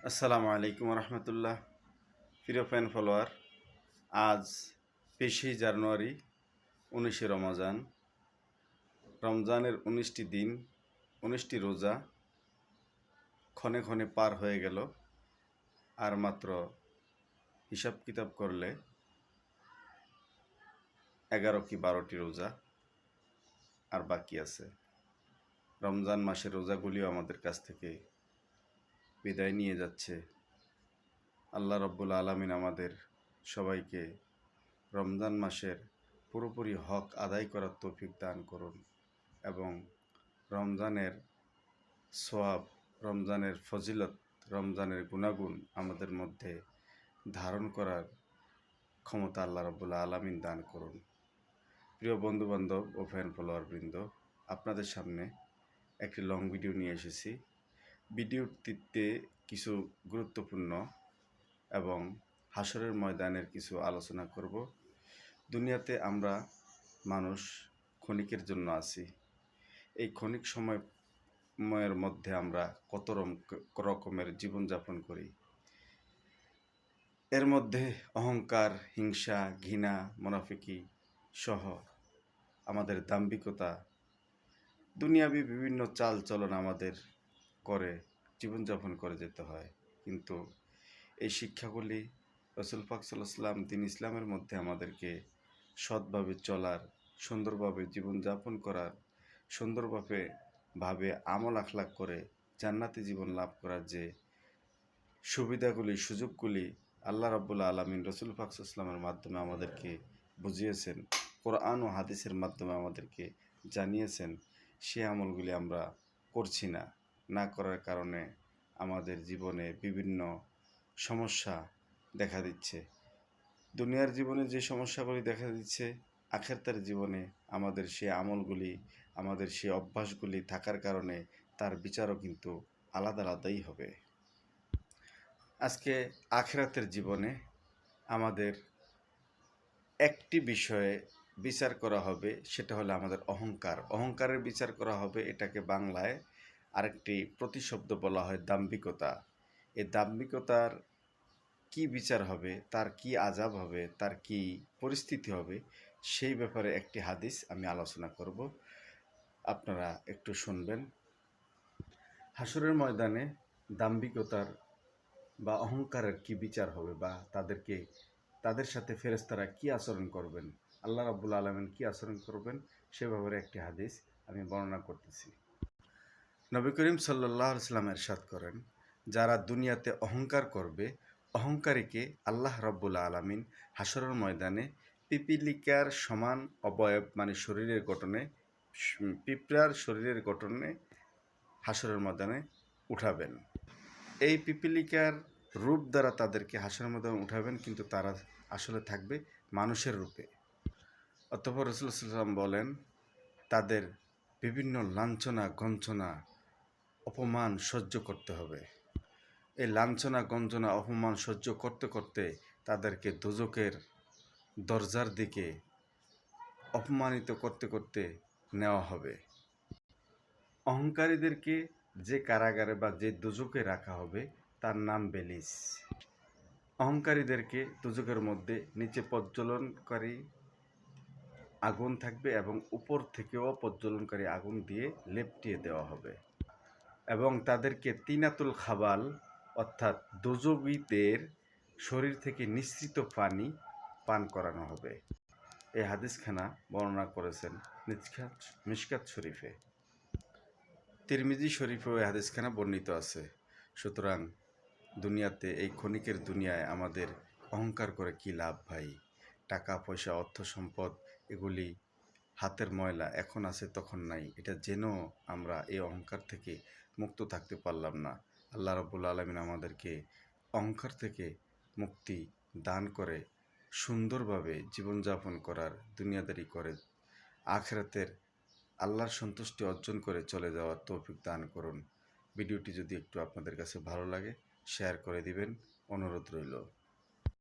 আসসালামু আলাইকুম রহমতুল্লাহ। প্রিয় ফ্যান ফলোয়ার, আজ ২৫ জানুয়ারি, ১৯শে রমজান। রমজানের ১৯টি দিন, ১৯টি রোজা ক্ষণে ক্ষণে পার হয়ে গেল। আর মাত্র হিসাব কিতাব করলে ১১ কি ১২টি রোজা আর বাকি আছে। রমজান মাসের রোজাগুলিও আমাদের কাছ থেকে বিদায় নিয়ে যাচ্ছে। আল্লাহ রব্বুল আলামিন আমাদের সবাইকে রমজান মাসের পুরোপুরি হক আদায় করার তৌফিক দান করুন এবং রমজানের সোয়াব, রমজানের ফজিলত, রমজানের গুণাগুণ আমাদের মধ্যে ধারণ করার ক্ষমতা আল্লাহ রব্বুল আলামিন দান করুন। প্রিয় বন্ধুবান্ধব ও ফ্যান ফলোয়ারবৃন্দ, আপনাদের সামনে একটি লং ভিডিও নিয়ে এসেছি। ভিডিওটিতে কিছু গুরুত্বপূর্ণ এবং হাসরের ময়দানের কিছু আলোচনা করব। দুনিয়াতে আমরা মানুষ ক্ষণিকের জন্য আছি। এই ক্ষণিক সময়ের মধ্যে আমরা কত রকমের জীবনযাপন করি। এর মধ্যে অহংকার, হিংসা, ঘৃণা, মুনাফিকি সহ আমাদের দাম্ভিকতা, দুনিয়াবি বিভিন্ন চাল চলন আমাদের করে জীবনযাপন করে যেতে হয়। কিন্তু এই শিক্ষাগুলি রাসূল পাক সাল্লাল্লাহু আলাইহি ওয়াসাল্লাম দ্বীন ইসলামের মধ্যে আমাদেরকে সৎভাবে চলার, সুন্দরভাবে জীবনযাপন করার, সুন্দরভাবে আমল আখলাক করে জান্নাতি জীবন লাভ করার যে সুবিধাগুলি, সুযোগগুলি আল্লাহ রাব্বুল আলামিন রাসূল পাক সাল্লাল্লাহু আলাইহি ওয়াসাল্লামের মাধ্যমে আমাদেরকে বুঝিয়েছেন, কোরআন ও হাদিসের মাধ্যমে আমাদেরকে জানিয়েছেন, সে আমলগুলি আমরা করছি না। না করার কারণে আমাদের জীবনে বিভিন্ন সমস্যা দেখা দিচ্ছে। দুনিয়ার জীবনে যে সমস্যাগুলি দেখা দিচ্ছে, আখিরাতের জীবনে আমাদের সে আমলগুলি, আমাদের সে অভ্যাসগুলি থাকার কারণে তার বিচারও কিন্তু আলাদা আলাদাই হবে। আজকে আখিরাতের জীবনে আমাদের একটি বিষয়ে বিচার করা হবে, সেটা হলো আমাদের অহংকার। অহংকারের বিচার করা হবে, এটাকে বাংলায় আরেকটি প্রতিশব্দ বলা হয় দাম্ভিকতা। এই দাম্ভিকতার কি বিচার হবে, তার কি আযাব হবে, তার কি পরিস্থিতি হবে, সেই ব্যাপারে একটি হাদিস আমি আলোচনা করব, আপনারা একটু শুনবেন। হাসরের ময়দানে দাম্ভিকতার বা অহংকারের কি বিচার হবে, বা তাদের সাথে ফেরেশতারা কি আচরণ করবেন, আল্লাহ রাব্বুল আলামিন কি আচরণ করবেন, সে ব্যাপারে একটি হাদিস আমি বর্ণনা করতেছি। নবী করিম সাল্লাল্লাহু আলাইহি ওয়াসাল্লাম ইরশাদ করেন, যারা দুনিয়াতে অহংকার করবে, অহংকারীকে আল্লাহ রাব্বুল আলামিন হাসরের ময়দানে পিপীলিকার সমান অবয়ব, মানে শরীরের গঠনে, পিঁপড়ার শরীরের গঠনে হাসরের ময়দানে উঠাবেন। এই পিপীলিকার রূপ দ্বারা তাদেরকে হাসরের ময়দানে উঠাবেন, কিন্তু তারা আসলে থাকবে মানুষের রূপে। অতঃপর রাসূল সাল্লাল্লাহু আলাইহি ওয়াসাল্লাম বলেন, তাদের বিভিন্ন লাঞ্ছনা, গঞ্জনা, অপমান সহ্য করতে হবে। এই লাঞ্ছনা, গঞ্জনা, অপমান সহ্য করতে করতে তাদেরকে দোজখের দরজার দিকে অপমানিত করতে করতে নেওয়া হবে। অহংকারীদেরকে যে কারাগারে বা যে দোজখে রাখা হবে তার নাম বেলিস। অহংকারীদেরকে দোজখের মধ্যে নিচে প্রজ্বলনকারী আগুন থাকবে এবং উপর থেকেও প্রজ্বলনকারী আগুন দিয়ে লেপটিয়ে দেওয়া হবে এবং তাদেরকে তিনাতুল খাবাল, অর্থাৎ দোজখীদের শরীর থেকে নিঃসৃত পানি পান করানো হবে। এই হাদিসখানা বর্ণনা করেছেন মিশকাত শরীফে। তিরমিজি শরীফেও এই হাদিসখানা বর্ণিত আছে। সুতরাং দুনিয়াতে, এই ক্ষণিকের দুনিয়ায় আমাদের অহংকার করে কি লাভ ভাই? টাকা পয়সা, অর্থ সম্পদ, এগুলি হাতের ময়লা, এখন আছে তখন নাই। এটা জেনেও আমরা এই অহংকার থেকে মুক্ত থাকতে পারলাম না। আল্লাহ রাব্বুল আলামিন আমাদেরকে অহংকার থেকে মুক্তি দান করে সুন্দরভাবে জীবনযাপন করার, দুনিয়াদারি করে আখিরাতের আল্লাহর সন্তুষ্টি অর্জন করে চলে যাওয়ার তৌফিক দান করুন। ভিডিওটি যদি একটু আপনাদের কাছে ভালো লাগে, শেয়ার করে দিবেন, অনুরোধ রইল।